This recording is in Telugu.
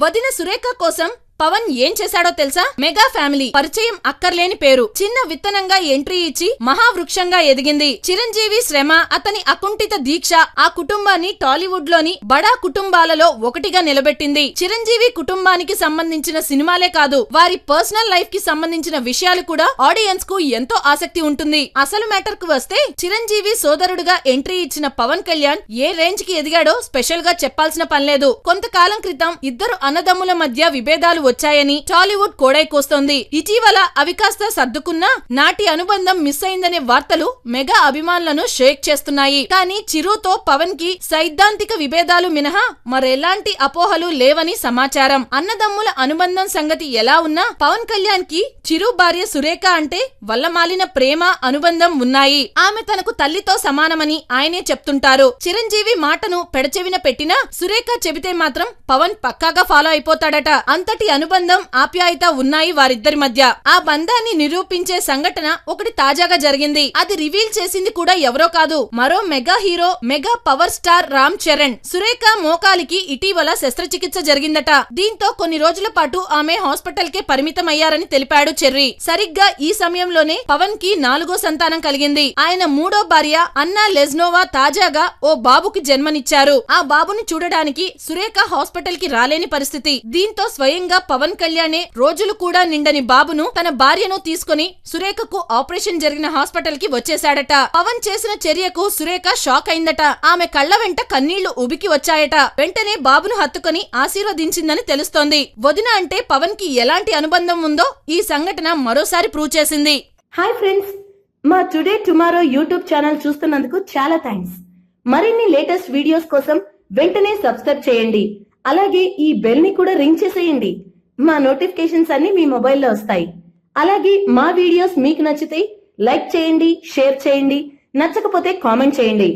వదిన సురేఖ కోసం పవన్ ఏం చేశాడో తెలుసా? మెగా ఫ్యామిలీ పరిచయం అక్కర్లేని పేరు. చిన్న విత్తనంగా ఎంట్రీ ఇచ్చి మహావృక్షంగా ఎదిగింది. చిరంజీవి శ్రమ, అతని అకుంఠిత దీక్ష ఆ కుటుంబాన్ని టాలీవుడ్ లోని బడా కుటుంబాలలో ఒకటిగా నిలబెట్టింది. చిరంజీవి కుటుంబానికి సంబంధించిన సినిమాలే కాదు, వారి పర్సనల్ లైఫ్ కి సంబంధించిన విషయాలు కూడా ఆడియన్స్ కు ఎంతో ఆసక్తి ఉంటుంది. అసలు మ్యాటర్ కు వస్తే, చిరంజీవి సోదరుడుగా ఎంట్రీ ఇచ్చిన పవన్ కళ్యాణ్ ఏ రేంజ్ కి ఎదిగాడో స్పెషల్ గా చెప్పాల్సిన పనిలేదు. కొంతకాలం క్రితం ఇద్దరు అన్నదమ్ముల మధ్య విభేదాలు వచ్చాయని టాలీవుడ్ కోడై కోస్తోంది. ఇటీవల అవి కాస్త సర్దుకున్నా నాటి అనుబంధం మిస్ అయిందనే వార్తలు మెగా అభిమానులను షేక్ చేస్తున్నాయి. కానీ చిరుతో పవన్ కి సైద్ధాంతిక విభేదాలు మినహా మరెలాంటి అపోహలు లేవని సమాచారం. అన్నదమ్ముల అనుబంధం సంగతి ఎలా ఉన్నా పవన్ కళ్యాణ్ కి చిరు భార్య సురేఖ అంటే వల్లమాలిన ప్రేమ, అనుబంధం ఉన్నాయి. ఆమె తనకు తల్లితో సమానమని ఆయనే చెప్తుంటారు. చిరంజీవి మాటను పెడచెవిన పెట్టినా సురేఖ చెబితే మాత్రం పవన్ పక్కాగా ఫాలో అయిపోతాడట. అంతటి అనుబంధం, ఆప్యాయత ఉన్నాయి వారిద్దరి మధ్య. ఆ బంధాన్ని నిరూపించే సంఘటన ఒకటి తాజాగా జరిగింది. అది రివీల్ చేసింది కూడా ఎవరో కాదు, మరో mega hero, mega power star Ram Charan. Surekha మోకాలికి ఇటీవల శస్త్రచికిత్స జరిగిందట. దీంతో కొన్ని రోజుల పాటు ఆమె హాస్పిటల్ కే పరిమితమయ్యారని తెలిపాడు చెర్రీ. సరిగ్గా ఈ సమయంలోనే పవన్ కి 4గో సంతానం కలిగింది. ఆయన 3వ భార్య అన్నా లెజ్నోవా తాజాగా ఓ బాబుకి జన్మనిచ్చారు. ఆ బాబుని చూడడానికి సురేఖ హాస్పిటల్ కి రాలేని పరిస్థితి. దీంతో స్వయంగా పవన్ కళ్యాణే రోజులు కూడా నిండని బాబును తన భార్యను తీసుకుని సురేఖకు ఆపరేషన్ జరిగిన హాస్పిటల్ కి వచ్చేశాడట. పవన్ చేసిన చర్యకు సురేఖ షాక్ అయిందట. ఆమె కళ్ల వెంట కన్నీళ్లు ఉబికి వచ్చాయట. వెంటనే బాబును హత్తుకొని ఆశీర్వదించిందని తెలుస్తోంది. వదిన అంటే పవన్ కి ఎలాంటి అనుబంధం ఉందో ఈ సంఘటన మరోసారి ప్రూవ్ చేసింది. హాయ్ ఫ్రెండ్స్, మా టుడే టుమారో యూట్యూబ్ ఛానల్ చూస్తున్నందుకు చాలా థ్యాంక్స్. మరిన్ని లేటెస్ట్ వీడియోస్ కోసం వెంటనే సబ్స్క్రైబ్ చేయండి. అలాగే ఈ బెల్ ని కూడా రింగ్ చేసేయండి. మా నోటిఫికేషన్స్ అన్ని మీ మొబైల్లో వస్తాయి. అలాగే మా వీడియోస్ మీకు నచ్చితే లైక్ చేయండి, షేర్ చేయండి, నచ్చకపోతే కామెంట్ చేయండి.